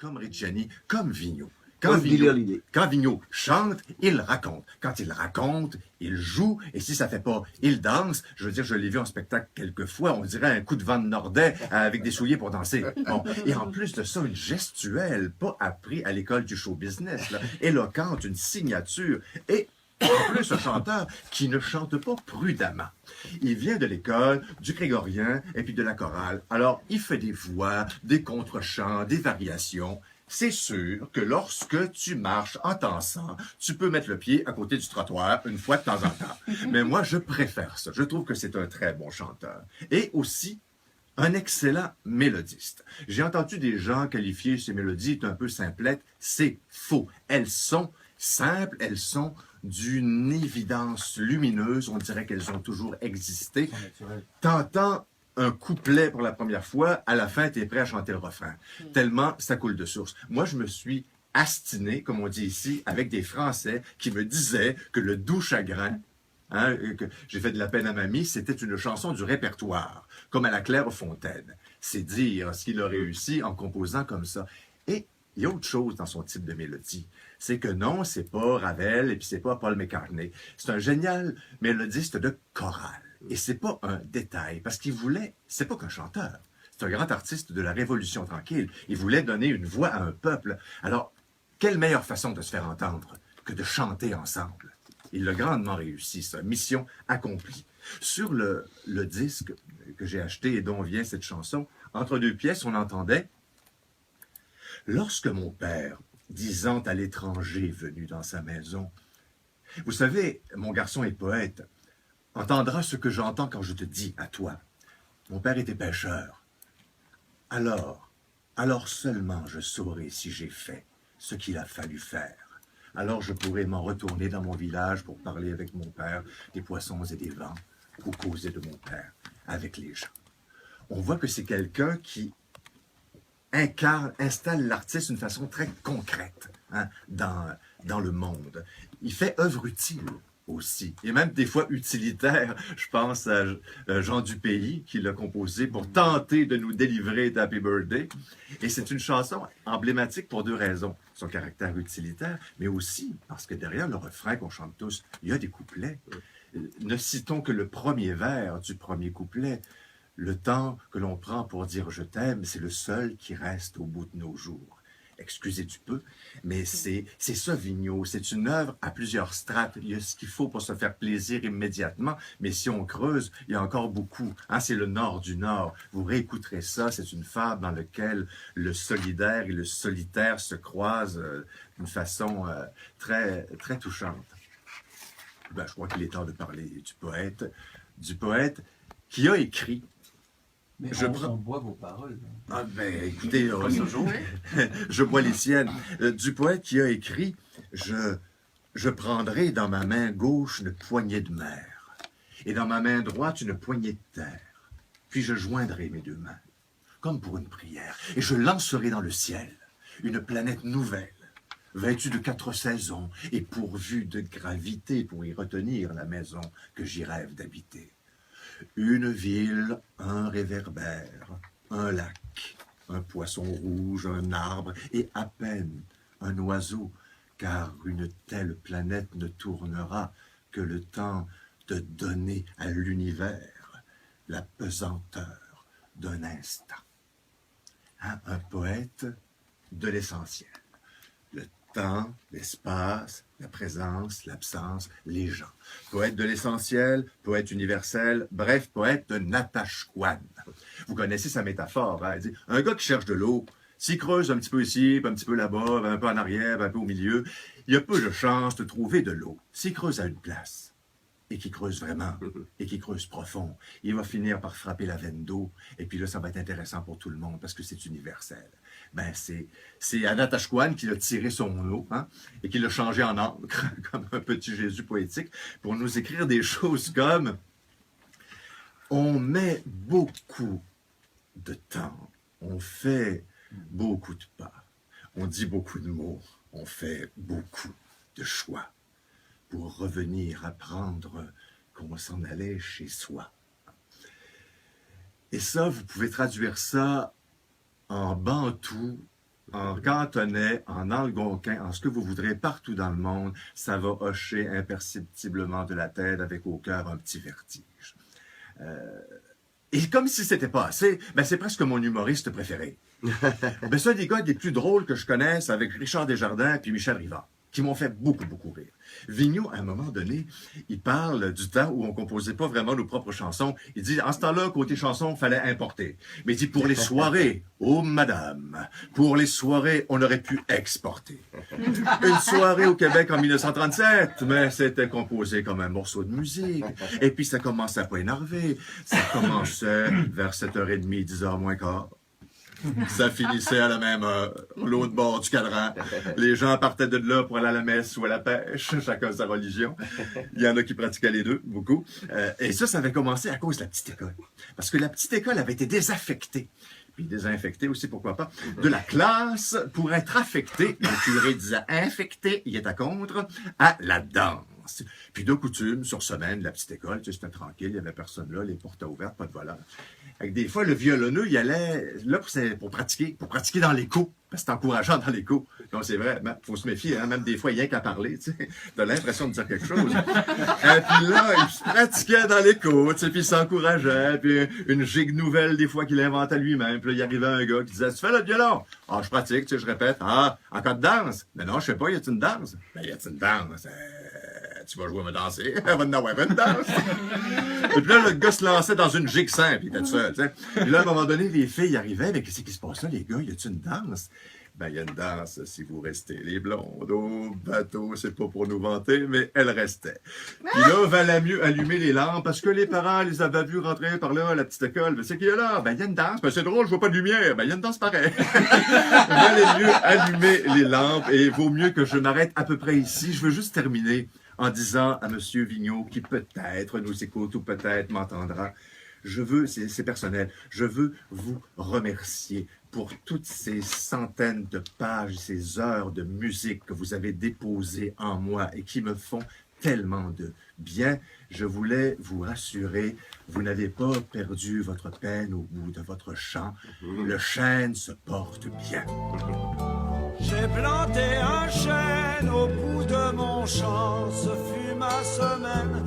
comme Reggiani, comme Vigneault. Quand Vigneault chante, il raconte. Quand il raconte, il joue. Et si ça fait pas, il danse. Je veux dire, je l'ai vu en spectacle quelques fois. On dirait un coup de vent de Nordais avec des souliers pour danser. Bon. Et en plus de ça, une gestuelle, pas appris à l'école du show business, là, éloquente, une signature. Et en plus, un chanteur qui ne chante pas prudemment. Il vient de l'école, du grégorien et puis de la chorale. Alors, il fait des voix, des contre-chants, des variations. C'est sûr que lorsque tu marches en dansant, tu peux mettre le pied à côté du trottoir une fois de temps en temps. Mais moi, je préfère ça. Je trouve que c'est un très bon chanteur. Et aussi, un excellent mélodiste. J'ai entendu des gens qualifier ces mélodies un peu simplettes. C'est faux. Elles sont simples, elles sont d'une évidence lumineuse. On dirait qu'elles ont toujours existé. T'entends un couplet pour la première fois, à la fin, tu es prêt à chanter le refrain. Tellement ça coule de source. Moi, je me suis astiné, comme on dit ici, avec des Français qui me disaient que le doux chagrin, hein, que j'ai fait de la peine à mamie, c'était une chanson du répertoire, comme à la Clairefontaine. C'est dire ce qu'il a réussi en composant comme ça. Et il y a autre chose dans son type de mélodie. C'est que non, c'est pas Ravel et puis c'est pas Paul McCartney. C'est un génial mélodiste de chorale. Et c'est pas un détail, parce qu'il voulait, c'est pas qu'un chanteur, c'est un grand artiste de la Révolution tranquille. Il voulait donner une voix à un peuple. Alors, quelle meilleure façon de se faire entendre que de chanter ensemble? Il l'a grandement réussi, ça. Mission accomplie. Sur le disque que j'ai acheté et dont vient cette chanson, entre deux pièces, on entendait « Lorsque mon père, 10 ans à l'étranger venu dans sa maison, vous savez, mon garçon est poète, entendras ce que j'entends quand je te dis à toi. Mon père était pêcheur. Alors seulement je saurai si j'ai fait ce qu'il a fallu faire. Alors je pourrai m'en retourner dans mon village pour parler avec mon père des poissons et des vents, ou causer de mon père avec les gens. » On voit que c'est quelqu'un qui installe l'artiste d'une façon très concrète, hein, dans le monde. Il fait œuvre utile aussi, et même des fois utilitaire. Je pense à Jean Dupaix qui l'a composé pour tenter de nous délivrer d'Happy Birthday. Et c'est une chanson emblématique pour deux raisons. Son caractère utilitaire, mais aussi parce que derrière le refrain qu'on chante tous, il y a des couplets. Ne citons que le premier vers du premier couplet. Le temps que l'on prend pour dire « je t'aime », c'est le seul qui reste au bout de nos jours. Excusez du peu, mais c'est ça, Vigneault. C'est une œuvre à plusieurs strates. Il y a ce qu'il faut pour se faire plaisir immédiatement, mais si on creuse, il y a encore beaucoup. Hein, c'est le nord du nord. Vous réécouterez ça. C'est une fable dans laquelle le solidaire et le solitaire se croisent d'une façon très, très touchante. Ben, je crois qu'il est temps de parler du poète qui a écrit. Mais on boit vos paroles. Ah ben, écoutez, je bois les siennes. Du poète qui a écrit « Je prendrai dans ma main gauche une poignée de mer, et dans ma main droite une poignée de terre. Puis je joindrai mes deux mains, comme pour une prière, et je lancerai dans le ciel une planète nouvelle, vêtue de 4 saisons, et pourvue de gravité pour y retenir la maison que j'y rêve d'habiter. Une ville, un réverbère, un lac, un poisson rouge, un arbre, et à peine un oiseau, car une telle planète ne tournera que le temps de donner à l'univers la pesanteur d'un instant. Hein, un poète de l'essentiel. Le temps, l'espace, la présence, l'absence, les gens. Poète de l'essentiel, poète universel, bref, poète de Natashquan. Vous connaissez sa métaphore, hein? Elle dit, un gars qui cherche de l'eau, s'il creuse un petit peu ici, un petit peu là-bas, un peu en arrière, un peu au milieu, il y a peu de chances de trouver de l'eau. S'il creuse à une place, et qui creuse vraiment, et qui creuse profond, il va finir par frapper la veine d'eau, et puis là, ça va être intéressant pour tout le monde, parce que c'est universel. Ben, c'est Anatashquan qui a tiré son eau, hein, et qui l'a changé en encre, comme un petit Jésus poétique, pour nous écrire des choses comme « On met beaucoup de temps, on fait beaucoup de pas, on dit beaucoup de mots, on fait beaucoup de choix pour revenir apprendre qu'on s'en allait chez soi. » Et ça, vous pouvez traduire ça en bantou en cantonais, en algonquin, en ce que vous voudrez partout dans le monde, ça va hocher imperceptiblement de la tête avec au cœur un petit vertige. Et comme si c'était pas assez, ben c'est presque mon humoriste préféré. Ben c'est un des gars des plus drôles que je connaisse avec Richard Desjardins puis Michel Rivard, qui m'ont fait beaucoup, beaucoup rire. Vigneault, à un moment donné, il parle du temps où on composait pas vraiment nos propres chansons. Il dit, en ce temps-là, côté chanson, fallait importer. Mais il dit, pour les soirées, oh madame, pour les soirées, on aurait pu exporter. Une soirée au Québec en 1937, mais c'était composé comme un morceau de musique. Et puis ça commençait à pas énerver. Ça commençait vers 7h30, 10h moins quart. Ça finissait à la même heure, l'autre bord du cadran. Les gens partaient de là pour aller à la messe ou à la pêche, chacun sa religion. Il y en a qui pratiquaient les deux, beaucoup. Et ça avait commencé à cause de la petite école. Parce que la petite école avait été désaffectée. Puis désinfectée aussi, pourquoi pas, de la classe pour être affectée, le curé disait infecté, il était contre, à la danse. Puis de coutume, sur semaine, la petite école, tu sais, c'était tranquille, il n'y avait personne là, les portes ouvertes, pas de voleur. Avec des fois, le violonneux, il allait là pour pratiquer dans l'écho, parce que c'est encourageant dans l'écho. Donc c'est vrai, il faut se méfier, hein, même des fois, il y a qu'à parler, tu sais, t'as l'impression de dire quelque chose. Et puis là, il se pratiquait dans l'écho, tu sais, puis il s'encourageait, puis une gigue nouvelle, des fois, qu'il inventait lui-même. Puis là, il arrivait un gars qui disait, tu fais le violon? Ah, je pratique, tu sais, je répète. Ah, en cas de danse? Mais non, je sais pas, y a-t-il une danse? Ben, y a-t-il une danse? Tu vas jouer à me danser, elle va en avoir une danse. Et puis là, le gars se lançait dans une gigue simple, il était seul, tu sais. Puis là, à un moment donné, les filles arrivaient, mais qu'est-ce qui se passe là, les gars? Y a-t-il une danse? Ben, il y a une danse si vous restez les blondes au bateau, c'est pas pour nous vanter, mais elle restait. Puis là, valait mieux allumer les lampes, parce que les parents les avaient vus rentrer par là à la petite école. Ben, c'est qu'il y a là? Ben, il y a une danse. Ben, c'est drôle, je vois pas de lumière. Ben, il y a une danse pareille. Valait mieux allumer les lampes, et il vaut mieux que je m'arrête à peu près ici. Je veux juste terminer en disant à M. Vigneault, qui peut-être nous écoute ou peut-être m'entendra, c'est personnel, je veux vous remercier pour toutes ces centaines de pages, ces heures de musique que vous avez déposées en moi et qui me font tellement de bien. Je voulais vous rassurer, vous n'avez pas perdu votre peine au bout de votre chant. Le chêne se porte bien. J'ai planté un chêne au bout de mon champ, ce fut ma semaine